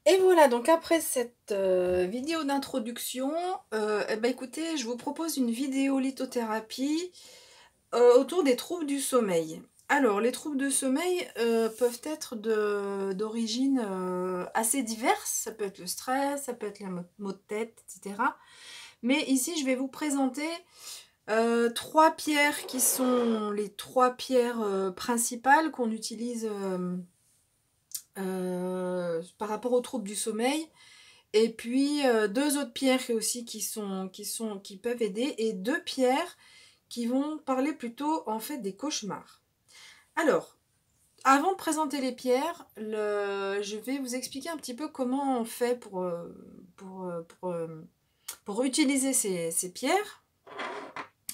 Et voilà, donc après cette vidéo d'introduction, eh ben écoutez, je vous propose une vidéo lithothérapie autour des troubles du sommeil. Alors, les troubles de sommeil peuvent être d'origine assez diverse. Ça peut être le stress, ça peut être les maux de tête, etc. Mais ici, je vais vous présenter trois pierres qui sont les trois pierres principales qu'on utilise par rapport aux troubles du sommeil. Et puis deux autres pierres aussi qui peuvent aider, et deux pierres qui vont parler plutôt en fait des cauchemars. Alors, avant de présenter les pierres, je vais vous expliquer un petit peu comment on fait pour, euh, pour, euh, pour utiliser ces pierres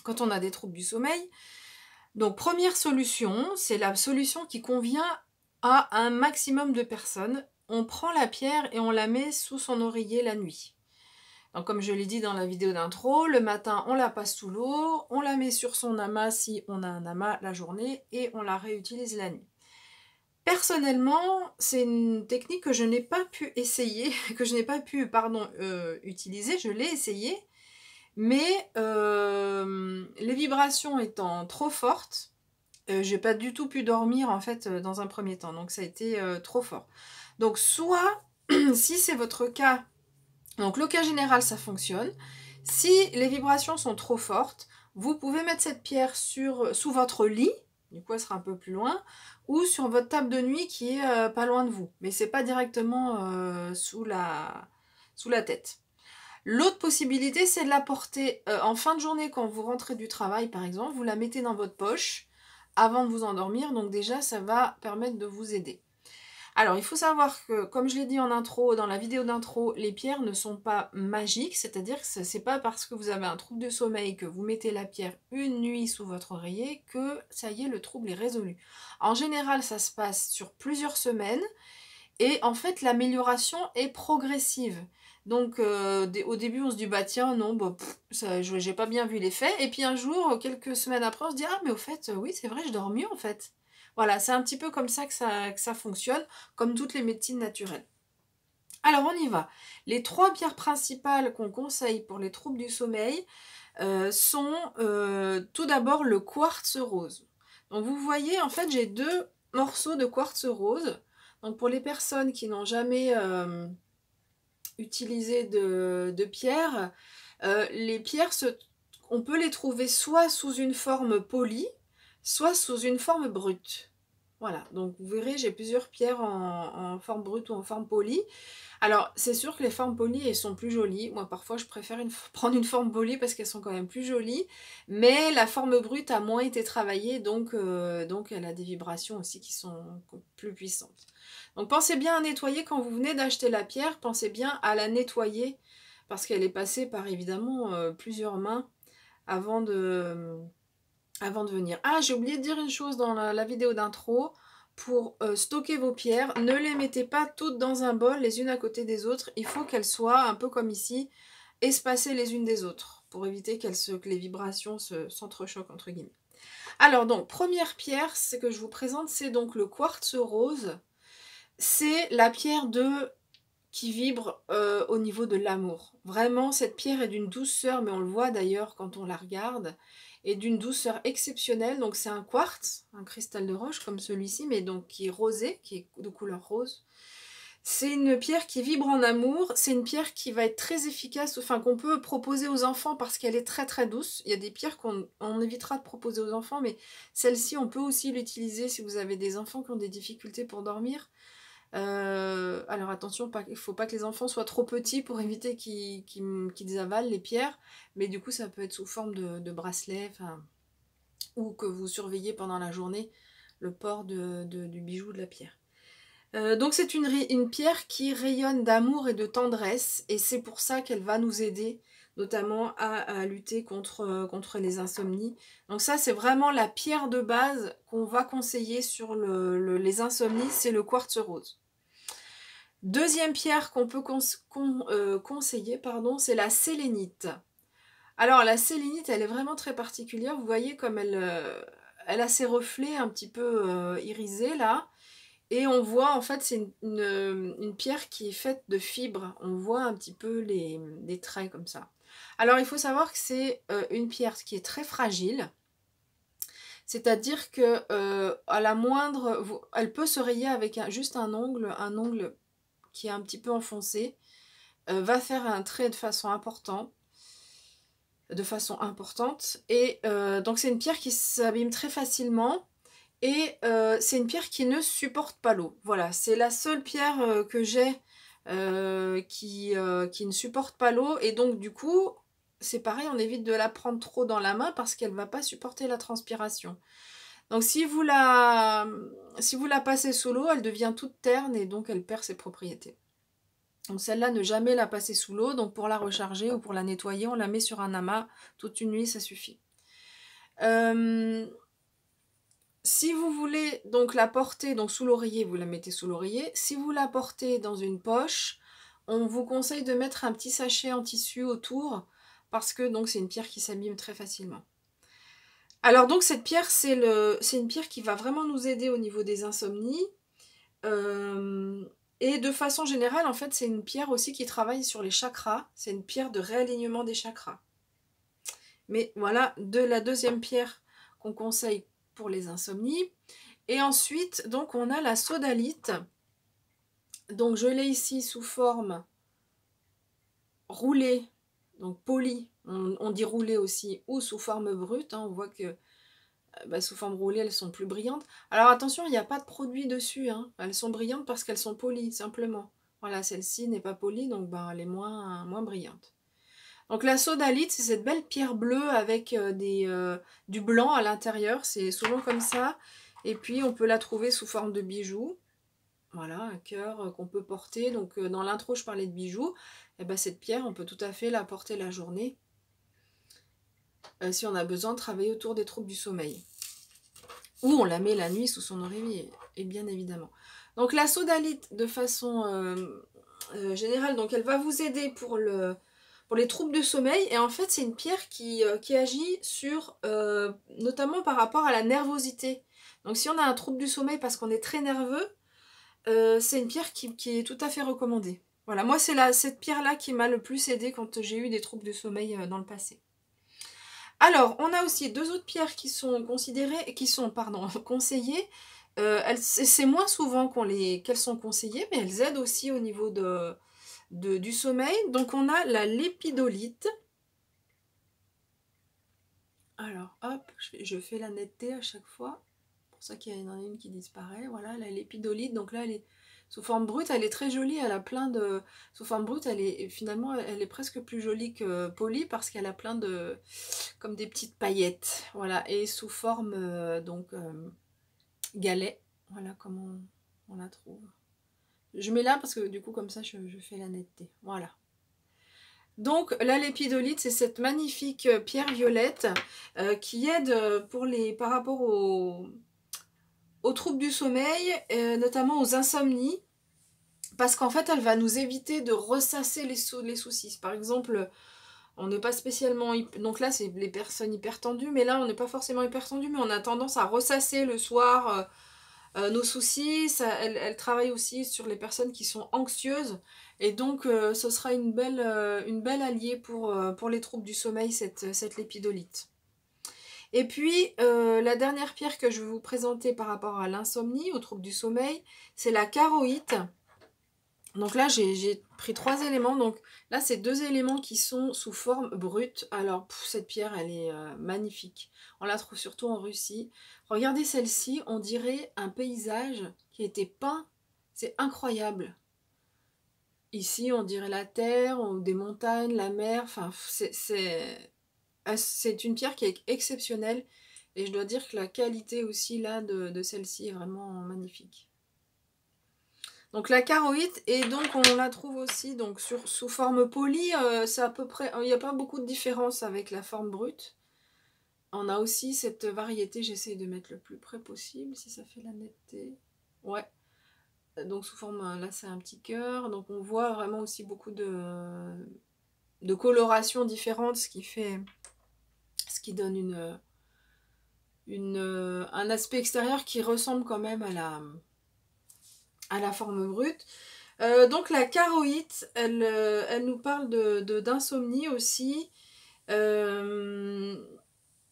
quand on a des troubles du sommeil. Donc, première solution, c'est la solution qui convient à un maximum de personnes. On prend la pierre et on la met sous son oreiller la nuit. Donc, comme je l'ai dit dans la vidéo d'intro, le matin, on la passe sous l'eau, on la met sur son amas si on a un amas la journée et on la réutilise la nuit. Personnellement, c'est une technique que je n'ai pas pu essayer, que je n'ai pas pu, utiliser. Je l'ai essayé, mais les vibrations étant trop fortes, j'ai pas du tout pu dormir en fait dans un premier temps. Donc ça a été trop fort. Donc soit, si c'est votre cas, donc le cas général, ça fonctionne. Si les vibrations sont trop fortes, vous pouvez mettre cette pierre sous votre lit, du coup elle sera un peu plus loin, ou sur votre table de nuit qui est pas loin de vous, mais c'est pas directement sous la tête. L'autre possibilité, c'est de la porter en fin de journée quand vous rentrez du travail par exemple, vous la mettez dans votre poche avant de vous endormir, donc déjà ça va permettre de vous aider. Alors, il faut savoir que, comme je l'ai dit en intro, dans la vidéo d'intro, les pierres ne sont pas magiques, c'est-à-dire que ce n'est pas parce que vous avez un trouble de sommeil que vous mettez la pierre une nuit sous votre oreiller que ça y est, le trouble est résolu. En général, ça se passe sur plusieurs semaines et en fait, l'amélioration est progressive. Donc, au début, on se dit, bah tiens, non, bah, j'ai pas bien vu l'effet. Et puis un jour, quelques semaines après, on se dit, ah, mais au fait, oui, c'est vrai, je dors mieux en fait. Voilà, c'est un petit peu comme ça que ça fonctionne, comme toutes les médecines naturelles. Alors, on y va. Les trois pierres principales qu'on conseille pour les troubles du sommeil sont tout d'abord le quartz rose. Donc, vous voyez, en fait, j'ai deux morceaux de quartz rose. Donc, pour les personnes qui n'ont jamais utilisé de pierre, les pierres, on peut les trouver soit sous une forme polie, soit sous une forme brute. Voilà, donc vous verrez, j'ai plusieurs pierres en forme brute ou en forme polie. Alors, c'est sûr que les formes polies, elles sont plus jolies. Moi, parfois, je préfère prendre une forme polie parce qu'elles sont quand même plus jolies. Mais la forme brute a moins été travaillée, donc elle a des vibrations aussi qui sont plus puissantes. Donc, pensez bien à nettoyer quand vous venez d'acheter la pierre. Pensez bien à la nettoyer parce qu'elle est passée par, évidemment, plusieurs mains avant de venir. Ah, j'ai oublié de dire une chose dans la vidéo d'intro. Pour stocker vos pierres, ne les mettez pas toutes dans un bol, les unes à côté des autres. Il faut qu'elles soient, un peu comme ici, espacées les unes des autres, pour éviter que les vibrations s'entrechoquent, entre guillemets. Alors donc, première pierre, ce que je vous présente, c'est donc le quartz rose. C'est la pierre qui vibre au niveau de l'amour. Vraiment, cette pierre est d'une douceur, mais on le voit d'ailleurs quand on la regarde, et d'une douceur exceptionnelle. Donc c'est un quartz, un cristal de roche comme celui-ci, mais donc qui est rosé, qui est de couleur rose. C'est une pierre qui vibre en amour, c'est une pierre qui va être très efficace, enfin qu'on peut proposer aux enfants parce qu'elle est très très douce. Il y a des pierres qu'on évitera de proposer aux enfants, mais celle-ci on peut aussi l'utiliser si vous avez des enfants qui ont des difficultés pour dormir. Alors attention, il ne faut pas que les enfants soient trop petits pour éviter qu'ils avalent les pierres, mais du coup ça peut être sous forme de bracelet, ou que vous surveillez pendant la journée le port du bijou de la pierre. Donc c'est une pierre qui rayonne d'amour et de tendresse, et c'est pour ça qu'elle va nous aider notamment à lutter contre les insomnies. Donc ça c'est vraiment la pierre de base qu'on va conseiller sur les insomnies, c'est le quartz rose. Deuxième pierre qu'on peut conseiller, c'est la sélénite. Alors la sélénite, elle est vraiment très particulière. Vous voyez comme elle a ses reflets un petit peu irisés là. Et on voit, en fait, c'est une pierre qui est faite de fibres. On voit un petit peu les traits comme ça. Alors, il faut savoir que c'est une pierre qui est très fragile. C'est-à-dire que à la moindre... elle peut se rayer avec juste un ongle qui est un petit peu enfoncé. Va faire un trait de façon importante. Et donc, c'est une pierre qui s'abîme très facilement. Et c'est une pierre qui ne supporte pas l'eau. Voilà, c'est la seule pierre que j'ai qui ne supporte pas l'eau. Et donc du coup, c'est pareil, on évite de la prendre trop dans la main parce qu'elle ne va pas supporter la transpiration. Donc si vous la passez sous l'eau, elle devient toute terne et donc elle perd ses propriétés. Donc celle-là, ne jamais la passer sous l'eau. Donc pour la recharger ou pour la nettoyer, on la met sur un amas toute une nuit, ça suffit. Si vous voulez donc la porter donc sous l'oreiller, vous la mettez sous l'oreiller. Si vous la portez dans une poche, on vous conseille de mettre un petit sachet en tissu autour parce que donc c'est une pierre qui s'abîme très facilement. Alors donc cette pierre, c'est une pierre qui va vraiment nous aider au niveau des insomnies. Et de façon générale, en fait, c'est une pierre aussi qui travaille sur les chakras. C'est une pierre de réalignement des chakras. Mais voilà, la deuxième pierre qu'on conseille pour les insomnies. Et ensuite, donc, on a la sodalite. Donc, je l'ai ici sous forme roulée, donc polie. On dit roulée aussi, ou sous forme brute. Hein, on voit que sous forme roulée, elles sont plus brillantes. Alors, attention, il n'y a pas de produit dessus. Hein. Elles sont brillantes parce qu'elles sont polies, simplement. Voilà, celle-ci n'est pas polie, donc elle est moins brillante. Donc la sodalite, c'est cette belle pierre bleue avec du blanc à l'intérieur. C'est souvent comme ça. Et puis on peut la trouver sous forme de bijoux. Voilà, un cœur qu'on peut porter. Donc dans l'intro, je parlais de bijoux. Et cette pierre, on peut tout à fait la porter la journée. Si on a besoin de travailler autour des troubles du sommeil. Ou on la met la nuit sous son oreiller, et bien évidemment. Donc la sodalite, de façon générale, donc elle va vous aider pour les troubles de sommeil. Et en fait, c'est une pierre qui agit sur, notamment par rapport à la nervosité. Donc si on a un trouble du sommeil parce qu'on est très nerveux, c'est une pierre qui est tout à fait recommandée. Voilà, moi c'est cette pierre-là qui m'a le plus aidée quand j'ai eu des troubles de sommeil dans le passé. Alors, on a aussi deux autres pierres qui sont conseillées. C'est moins souvent qu'elles sont conseillées, mais elles aident aussi au niveau du sommeil. Donc on a la lépidolite. Alors hop, je fais la netteté à chaque fois. C'est pour ça qu'il y en a une qui disparaît. Voilà, la lépidolite. Donc là, elle est sous forme brute, elle est très jolie. Elle a plein de... Sous forme brute, elle est presque plus jolie que polie parce qu'elle a plein de... comme des petites paillettes. Voilà, et sous forme galet. Voilà comment on la trouve. Je mets là parce que du coup, comme ça, je fais la netteté. Voilà. Donc la lépidolite, c'est cette magnifique pierre violette qui aide par rapport aux troubles du sommeil, notamment aux insomnies, parce qu'en fait elle va nous éviter de ressasser les soucis. Par exemple, on n'est pas spécialement... Donc là c'est les personnes hyper tendues, mais là on n'est pas forcément hyper tendu, mais on a tendance à ressasser le soir nos soucis. Elle travaille aussi sur les personnes qui sont anxieuses. Et donc, ce sera une belle alliée pour les troubles du sommeil, cette lépidolite. Et puis, la dernière pierre que je vais vous présenter par rapport à l'insomnie, aux troubles du sommeil, c'est la charoïte. Donc là, j'ai pris 3 éléments. Donc là, c'est 2 éléments qui sont sous forme brute. Alors, cette pierre, elle est magnifique. On la trouve surtout en Russie. Regardez celle-ci, on dirait un paysage qui a été peint. C'est incroyable. Ici, on dirait la terre, ou des montagnes, la mer. Enfin, c'est une pierre qui est exceptionnelle. Et je dois dire que la qualité aussi là de celle-ci est vraiment magnifique. Donc la charoïte, et donc on la trouve aussi donc sous forme polie. C'est à peu près, il n'y a pas beaucoup de différence avec la forme brute. On a aussi cette variété, j'essaye de mettre le plus près possible si ça fait la netteté. Ouais. Donc sous forme, là c'est un petit cœur, donc on voit vraiment aussi beaucoup de colorations différentes, ce qui donne un aspect extérieur qui ressemble quand même à la forme brute. Donc la charoïte, elle nous parle d'insomnie aussi.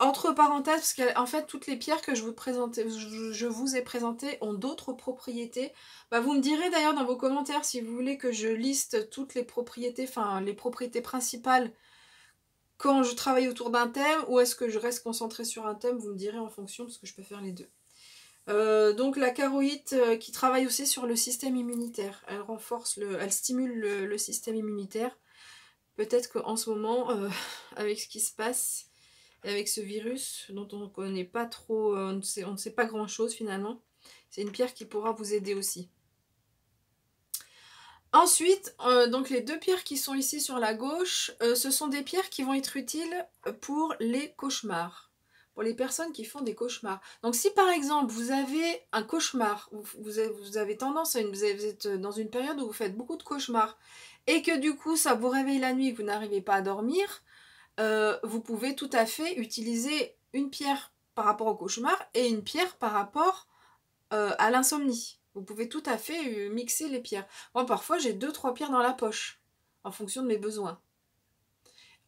Entre parenthèses, parce qu'en fait, toutes les pierres que je vous ai présentées ont d'autres propriétés. Bah, vous me direz d'ailleurs dans vos commentaires si vous voulez que je liste toutes les propriétés, enfin les propriétés principales quand je travaille autour d'un thème, ou est-ce que je reste concentrée sur un thème, vous me direz en fonction, parce que je peux faire les deux. Donc la charoïte qui travaille aussi sur le système immunitaire. Elle renforce, elle stimule le système immunitaire. Peut-être qu'en ce moment, avec ce qui se passe, et avec ce virus dont on ne connaît pas trop, on ne sait pas grand chose finalement, c'est une pierre qui pourra vous aider aussi. Ensuite, donc les deux pierres qui sont ici sur la gauche, ce sont des pierres qui vont être utiles pour les cauchemars. Pour les personnes qui font des cauchemars. Donc si par exemple vous avez un cauchemar, vous avez tendance à vous êtes dans une période où vous faites beaucoup de cauchemars, et que du coup ça vous réveille la nuit et que vous n'arrivez pas à dormir, vous pouvez tout à fait utiliser une pierre par rapport au cauchemar et une pierre par rapport à l'insomnie. Vous pouvez tout à fait mixer les pierres. Moi, parfois, j'ai 2-3 pierres dans la poche, en fonction de mes besoins.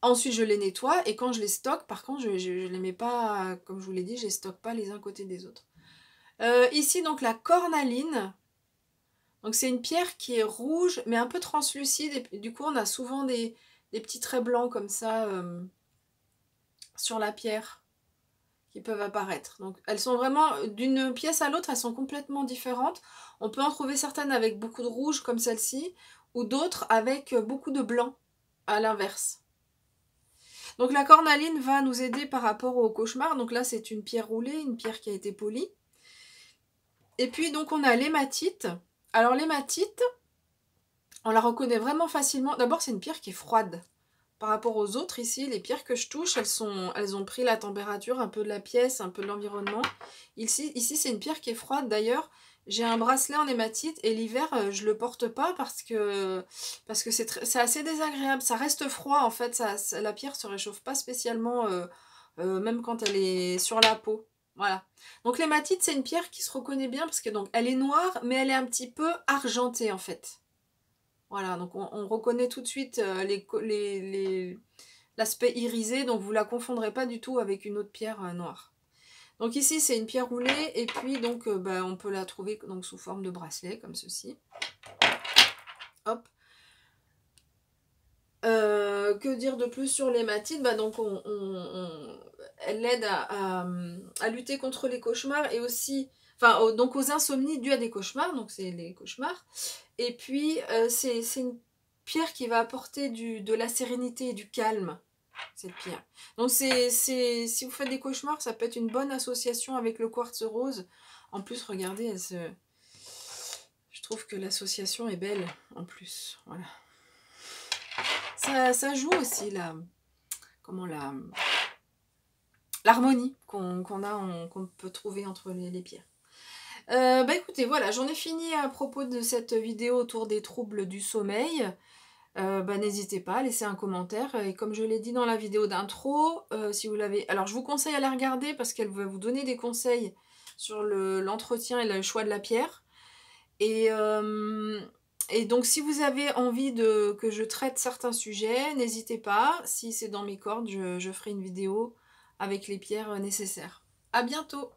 Ensuite, je les nettoie et quand je les stocke, par contre, je ne les mets pas, comme je vous l'ai dit, je ne les stocke pas les uns côté des autres. Ici, donc, la cornaline. Donc, c'est une pierre qui est rouge, mais un peu translucide. Et du coup, on a souvent des petits traits blancs comme ça sur la pierre qui peuvent apparaître. Donc elles sont vraiment, d'une pièce à l'autre, elles sont complètement différentes. On peut en trouver certaines avec beaucoup de rouge comme celle-ci, ou d'autres avec beaucoup de blanc, à l'inverse. Donc la cornaline va nous aider par rapport au cauchemar. Donc là c'est une pierre roulée, une pierre qui a été polie. Et puis donc on a l'hématite. Alors l'hématite, on la reconnaît vraiment facilement. D'abord c'est une pierre qui est froide. Par rapport aux autres ici, les pierres que je touche, elles ont pris la température un peu de la pièce, un peu de l'environnement. Ici c'est une pierre qui est froide. D'ailleurs, j'ai un bracelet en hématite et l'hiver, je le porte pas parce que c'est assez désagréable. Ça reste froid en fait, la pierre se réchauffe pas spécialement, même quand elle est sur la peau. Voilà. Donc l'hématite, c'est une pierre qui se reconnaît bien parce que donc elle est noire, mais elle est un petit peu argentée en fait. Voilà, donc on reconnaît tout de suite l'aspect irisé, donc vous ne la confondrez pas du tout avec une autre pierre noire. Donc ici c'est une pierre roulée, et puis donc on peut la trouver donc, sous forme de bracelet, comme ceci. Hop. Que dire de plus sur l'hématite? Donc elle aide à lutter contre les cauchemars et aussi, enfin donc aux insomnies dues à des cauchemars, donc c'est les cauchemars. Et puis c'est une pierre qui va apporter de la sérénité et du calme, cette pierre. Donc si vous faites des cauchemars, ça peut être une bonne association avec le quartz rose. En plus, regardez, je trouve que l'association est belle en plus. Voilà. Ça joue aussi l'harmonie qu'on peut trouver entre les pierres. Écoutez, voilà, j'en ai fini à propos de cette vidéo autour des troubles du sommeil. N'hésitez pas à laisser un commentaire. Et comme je l'ai dit dans la vidéo d'intro, si vous l'avez... Alors, je vous conseille à la regarder parce qu'elle va vous donner des conseils sur l'entretien et le choix de la pierre. Et donc, si vous avez envie que je traite certains sujets, n'hésitez pas. Si c'est dans mes cordes, je ferai une vidéo avec les pierres nécessaires. À bientôt!